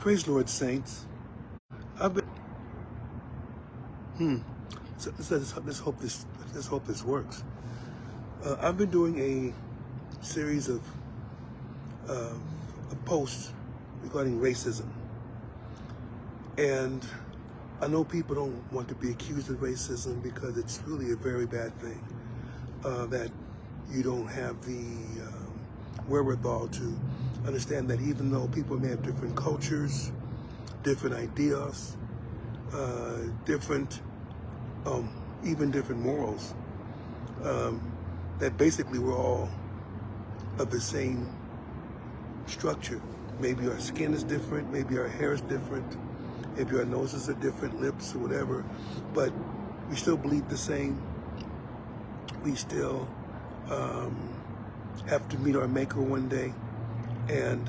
Praise the Lord, saints. I've been. So, let's hope this works. I've been doing a series of posts regarding racism, and I know people don't want to be accused of racism because it's really a very bad thing. That you don't have the wherewithal to understand that even though people may have different cultures, different ideas, even different morals, that basically we're all of the same structure. Maybe our skin is different, maybe our hair is different, maybe our noses are different, lips or whatever, but we still bleed the same. We still have to meet our maker one day, and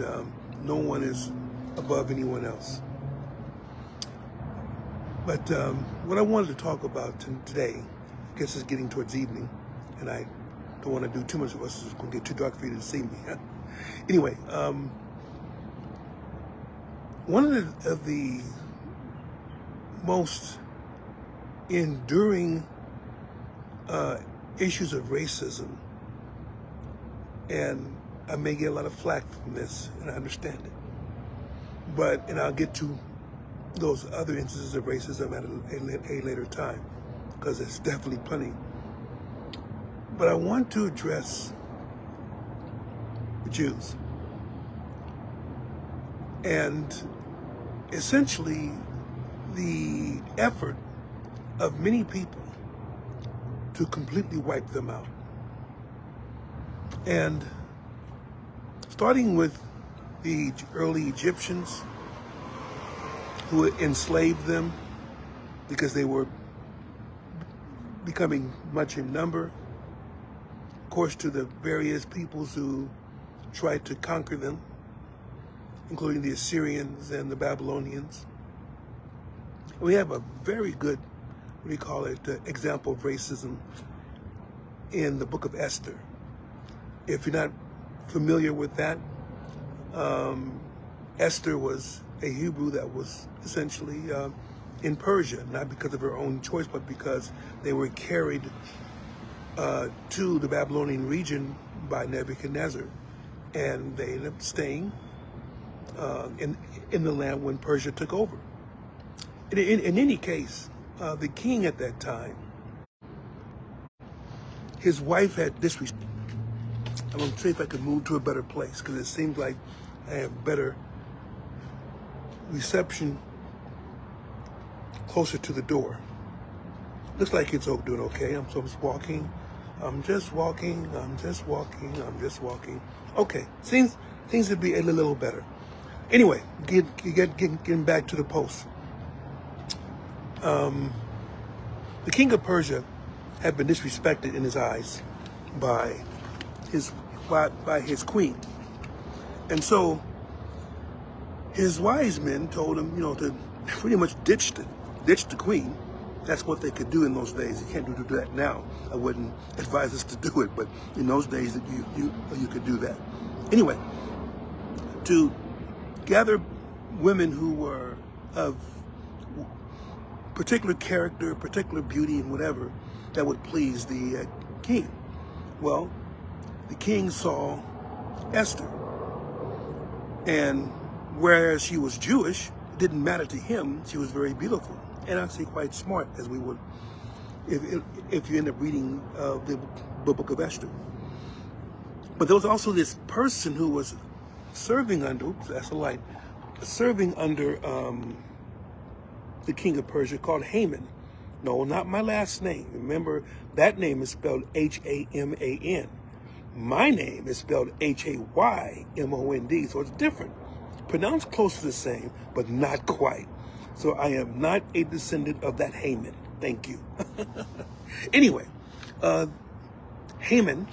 no one is above anyone else. But what I wanted to talk about today, I guess it's getting towards evening, and I don't want to do too much of us. It's going to get too dark for you to see me. Anyway, one of the most enduring issues of racism, and I may get a lot of flack from this, and I understand it, and I'll get to those other instances of racism at a later time, because there's definitely plenty. But I want to address the Jews, and essentially the effort of many people to completely wipe them out. And starting with the early Egyptians, who enslaved them because they were becoming much in number, of course, to the various peoples who tried to conquer them, including the Assyrians and the Babylonians. We have a very good, example of racism in the book of Esther. If you're not familiar with that, Esther was a Hebrew that was essentially in Persia, not because of her own choice, but because they were carried to the Babylonian region by Nebuchadnezzar, and they ended up staying in the land when Persia took over. In any case, the king at that time, his wife had disrespect. I'm going to see if I can move to a better place, because it seems like I have better reception closer to the door. Looks like it's doing okay. I'm just walking. I'm just walking. Okay, seems to be a little better. Anyway, getting back to the post. The king of Persia had been disrespected in his eyes by his queen, and so his wise men told him, to pretty much ditch the queen. That's what they could do in those days. You can't do that now. I wouldn't advise us to do it, but in those days you could do that. Anyway, to gather women who were of particular character, particular beauty, and whatever that would please the king. Well, the king saw Esther, and whereas she was Jewish, it didn't matter to him. She was very beautiful and actually quite smart, as we would if you end up reading the book of Esther. But there was also this person who was serving under the king of Persia, called Haman. No, not my last name. Remember, that name is spelled Haman. My name is spelled Haymond, so it's different. Pronounced close to the same, but not quite. So I am not a descendant of that Haman. Thank you. Anyway, Haman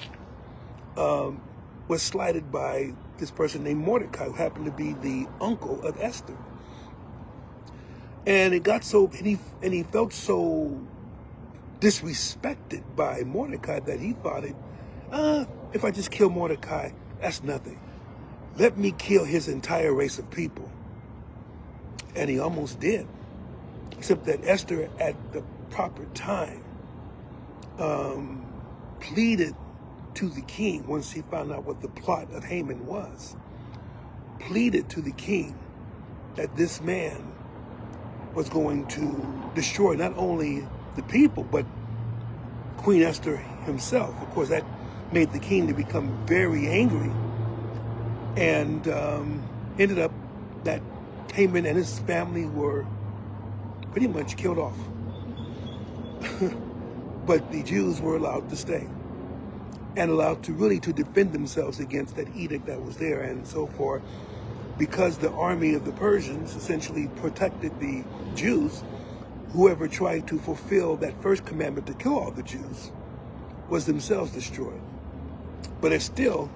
was slighted by this person named Mordecai, who happened to be the uncle of Esther. And he felt so disrespected by Mordecai that he thought if I just kill Mordecai, that's nothing. Let me kill his entire race of people. and he almost did. Except that Esther, at the proper time, pleaded to the king, once he found out what the plot of Haman was, pleaded to the king that this man was going to destroy not only the people, but Queen Esther himself. Of course, that made the king to become very angry, and ended up that Haman and his family were pretty much killed off. But the Jews were allowed to stay and allowed to really to defend themselves against that edict that was there. And so forth, because the army of the Persians essentially protected the Jews, whoever tried to fulfill that first commandment to kill all the Jews was themselves destroyed. But it's still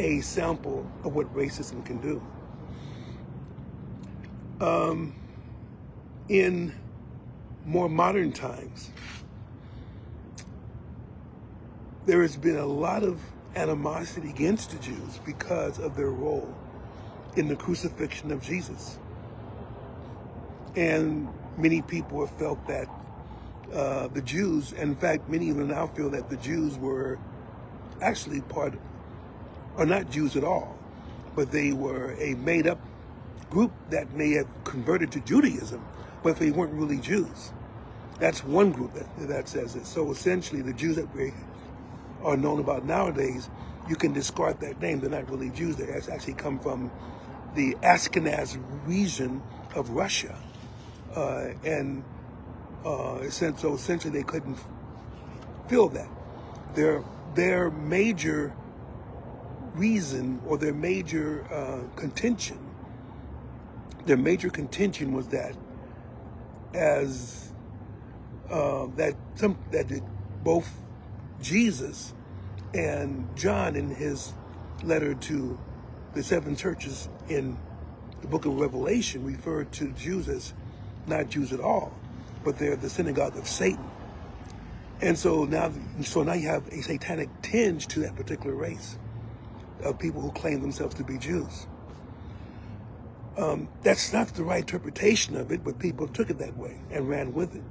a sample of what racism can do. In more modern times, there has been a lot of animosity against the Jews because of their role in the crucifixion of Jesus. And many people have felt that the Jews, in fact, many even now feel that the Jews were actually or not Jews at all, but they were a made-up group that may have converted to Judaism, but they weren't really Jews. That's one group that says it. So essentially, the Jews that we are known about nowadays, you can discard that name. They're not really Jews. They actually come from the Ashkenaz region of Russia. So essentially they couldn't feel that. Their major reason, or their major contention was that that both Jesus and John, in his letter to the 7 churches in the book of Revelation, referred to Jews as not Jews at all, but they're the synagogue of Satan. And so now you have a satanic tinge to that particular race of people who claim themselves to be Jews. That's not the right interpretation of it, but people took it that way and ran with it.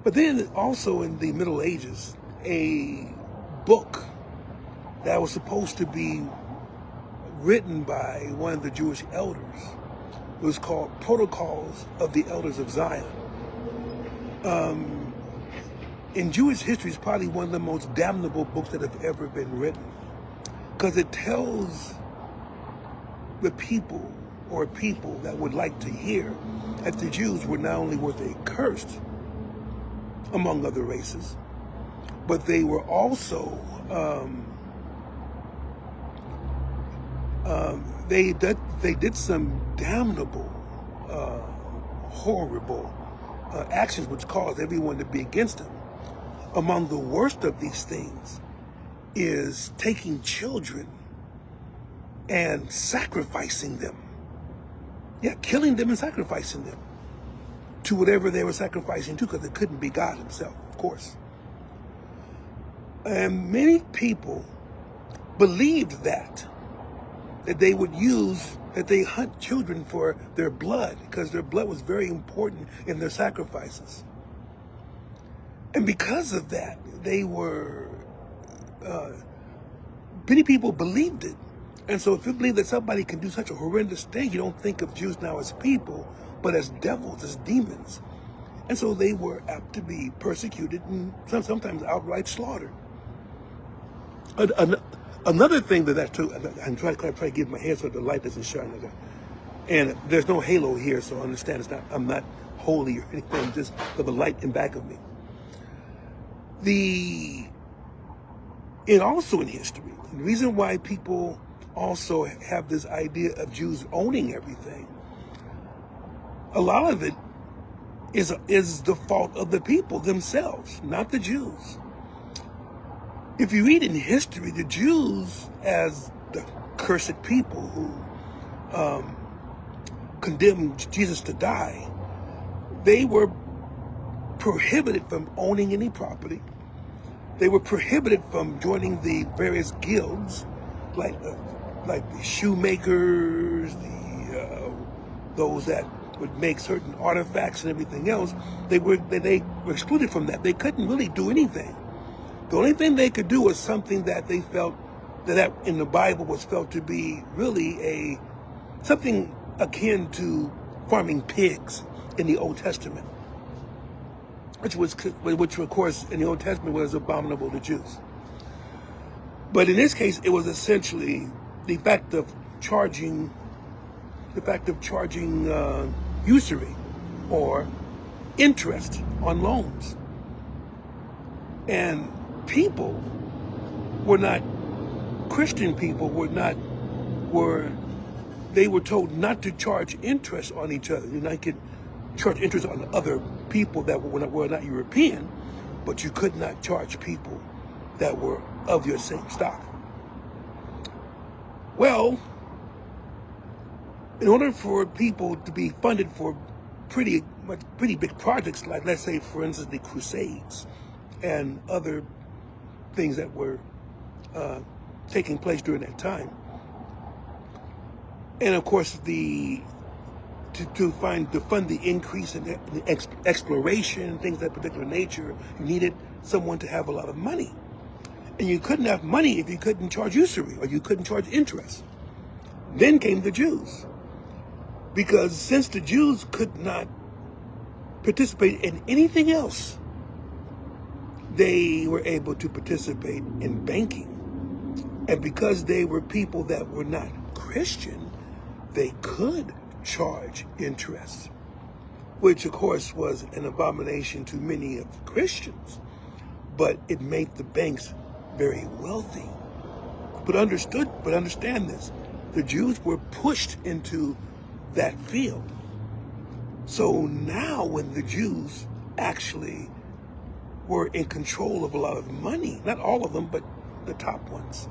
But then also in the Middle Ages, a book that was supposed to be written by one of the Jewish elders, it was called Protocols of the Elders of Zion. In Jewish history, it's probably one of the most damnable books that have ever been written, because it tells the people that would like to hear that the Jews were not only were they cursed among other races, but they were also they did some damnable, horrible actions which caused everyone to be against them. Among the worst of these things is taking children and sacrificing them. Yeah, killing them and sacrificing them to whatever they were sacrificing to, because it couldn't be God himself, of course. And many people believed that they would that they hunt children for their blood, because their blood was very important in their sacrifices. And because of that, many people believed it. And so if you believe that somebody can do such a horrendous thing, you don't think of Jews now as people, but as devils, as demons. And so they were apt to be persecuted and sometimes outright slaughtered. Another thing that took, I'm trying to give my head so the light doesn't shine like that. And there's no halo here, so understand I'm not holy or anything, just for the light in back of me. And also in history, the reason why people also have this idea of Jews owning everything, a lot of it is the fault of the people themselves, not the Jews. If you read in history, the Jews, as the cursed people who condemned Jesus to die, they were prohibited from owning any property. They were prohibited from joining the various guilds, like the shoemakers, those that would make certain artifacts and everything else, they were excluded from that. They couldn't really do anything. The only thing they could do was something that they felt that in the Bible was felt to be really something akin to farming pigs in the Old Testament, which of course in the Old Testament was abominable to Jews. But in this case, it was essentially the fact of charging usury or interest on loans. And people were not, Christian people they were told not to charge interest on each other. You could charge interest on other people that were not European, but you could not charge people that were of your same stock. Well, in order for people to be funded for pretty big projects, like, let's say, for instance, the Crusades and other things that were taking place during that time, and of course to fund the increase in the exploration, things of that particular nature, you needed someone to have a lot of money. And you couldn't have money if you couldn't charge usury or you couldn't charge interest. Then came the Jews. Because since the Jews could not participate in anything else, they were able to participate in banking. And because they were people that were not Christian, they could charge interest, which of course was an abomination to many of the Christians, but it made the banks very wealthy. But understand this, the Jews were pushed into that field. So now when the Jews actually were in control of a lot of money, not all of them, but the top ones,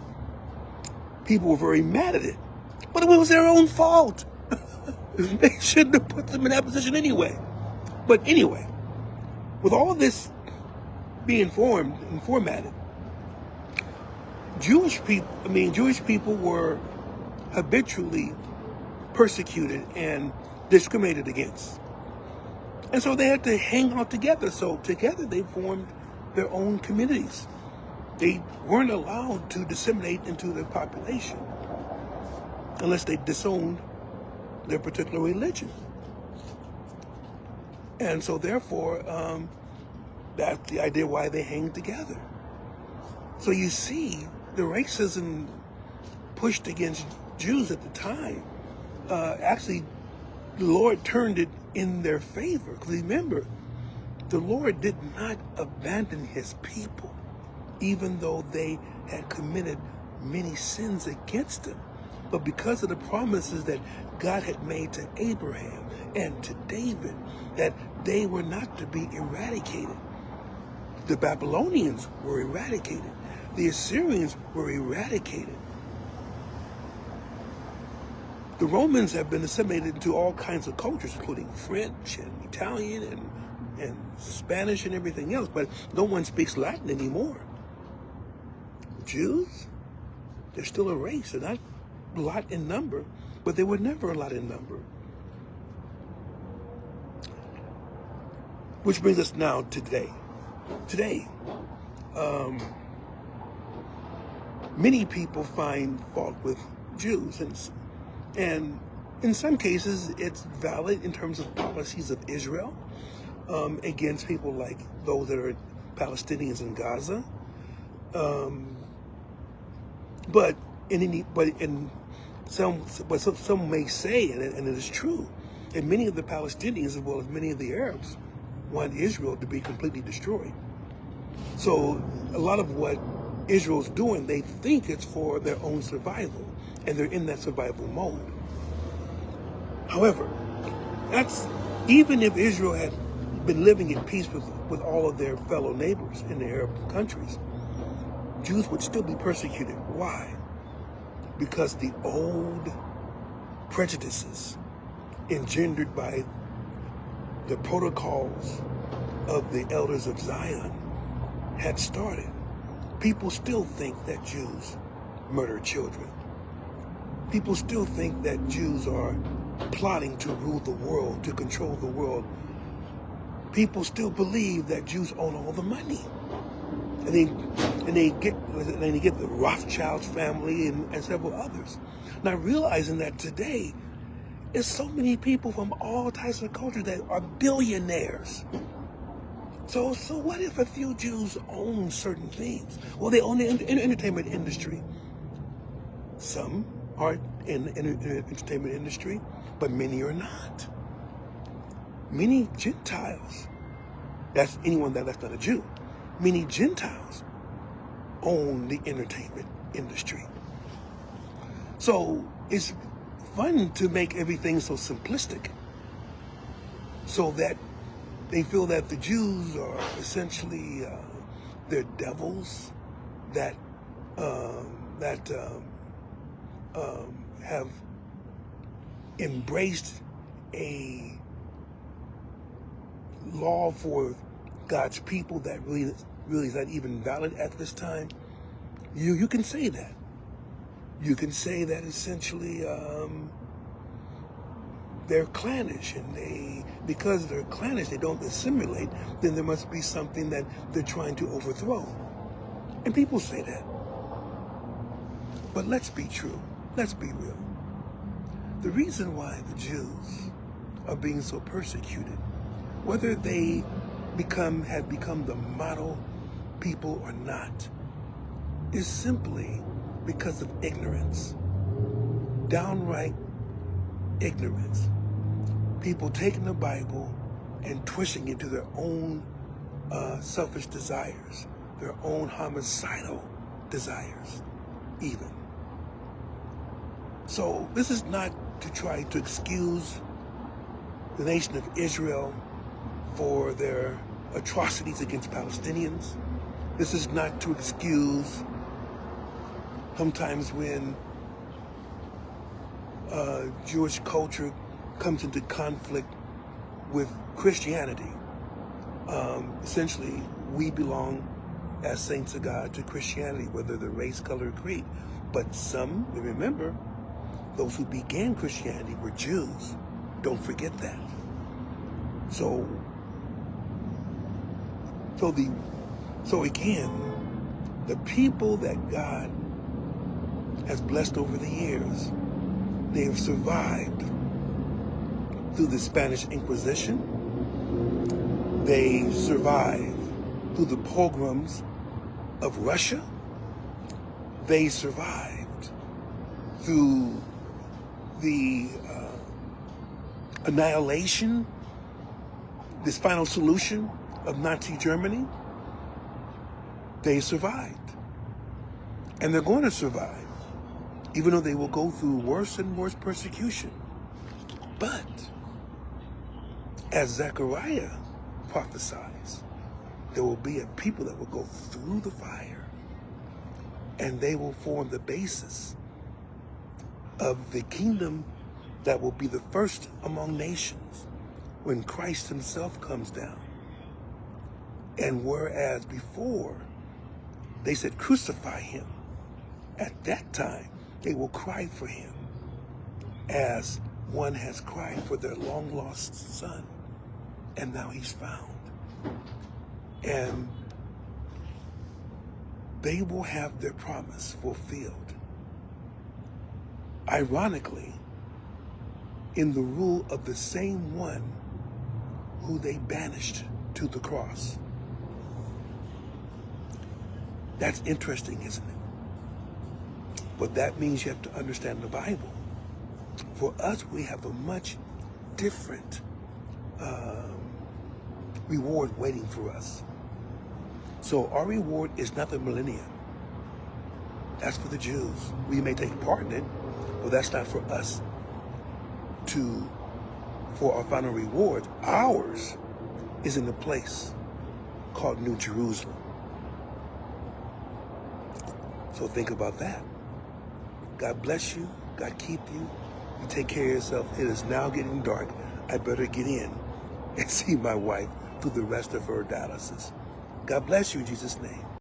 people were very mad at it. But it was their own fault. They shouldn't have put them in that position anyway. But anyway, with all of this being formed and formatted, Jewish people were habitually persecuted and discriminated against. And so they had to hang out together. So together they formed their own communities. They weren't allowed to disseminate into the population unless they disowned their particular religion. And so therefore, that's the idea why they hang together. So you see, the racism pushed against Jews at the time, actually, the Lord turned it in their favor. Because remember, the Lord did not abandon his people, even though they had committed many sins against him. But because of the promises that God had made to Abraham and to David, that they were not to be eradicated. The Babylonians were eradicated. The Assyrians were eradicated. The Romans have been assimilated into all kinds of cultures, including French and Italian and Spanish and everything else, but no one speaks Latin anymore. Jews, they're still a race. They're not a lot in number, but they were never a lot in number. Which brings us now to today. Today, many people find fault with Jews, and in some cases it's valid in terms of policies of Israel against people like those that are Palestinians in Gaza. But some may say, and it is true, and many of the Palestinians as well as many of the Arabs want Israel to be completely destroyed. So a lot of what Israel's doing, they think it's for their own survival, and they're in that survival mode. However, even if Israel had been living in peace with all of their fellow neighbors in the Arab countries, Jews would still be persecuted. Why? Because the old prejudices engendered by the protocols of the elders of Zion had started. People still think that Jews murder children. People still think that Jews are plotting to rule the world, to control the world, people still believe that Jews own all the money. And they get the Rothschild family and several others. Now realizing that today, there's so many people from all types of cultures that are billionaires. So what if a few Jews own certain things? Well, they own the entertainment industry. Some are in the entertainment industry, but many are not. Many Gentiles, that's anyone that's not a Jew, many Gentiles own the entertainment industry. So it's fun to make everything so simplistic so that they feel that the Jews are essentially they're devils that have embraced a law for God's people that really is not even valid at this time. You can say that. You can say that essentially they're clannish, and because they're clannish, they don't assimilate, then there must be something that they're trying to overthrow. And people say that. But let's be true. Let's be real. The reason why the Jews are being so persecuted, whether they have become the model people or not, is simply because of ignorance. Downright ignorance. People taking the Bible and twisting it to their own selfish desires, their own homicidal desires, even. So this is not to try to excuse the nation of Israel for their atrocities against Palestinians. This is not to excuse sometimes when Jewish culture comes into conflict with Christianity. Essentially, we belong as saints of God to Christianity, whether the race, color, creed. But some, remember, those who began Christianity were Jews. Don't forget that. So again, the people that God has blessed over the years, they have survived through the Spanish Inquisition. They survived through the pogroms of Russia. They survived through the annihilation, this final solution of Nazi Germany. They survived. And they're going to survive, even though they will go through worse and worse persecution. But, as Zechariah prophesies, there will be a people that will go through the fire, and they will form the basis of the kingdom that will be the first among nations when Christ himself comes down. And whereas before they said, crucify him, at that time they will cry for him as one has cried for their long lost son, and now he's found. And they will have their promise fulfilled. Ironically, in the rule of the same one who they banished to the cross. That's interesting, isn't it? But that means you have to understand the Bible. For us, we have a much different reward waiting for us. So our reward is not the millennium. That's for the Jews. We may take part in it, but that's not for us for our final reward. Ours is in a place called New Jerusalem. So think about that. God bless you. God keep you. You take care of yourself. It is now getting dark. I better get in and see my wife through the rest of her dialysis. God bless you in Jesus' name.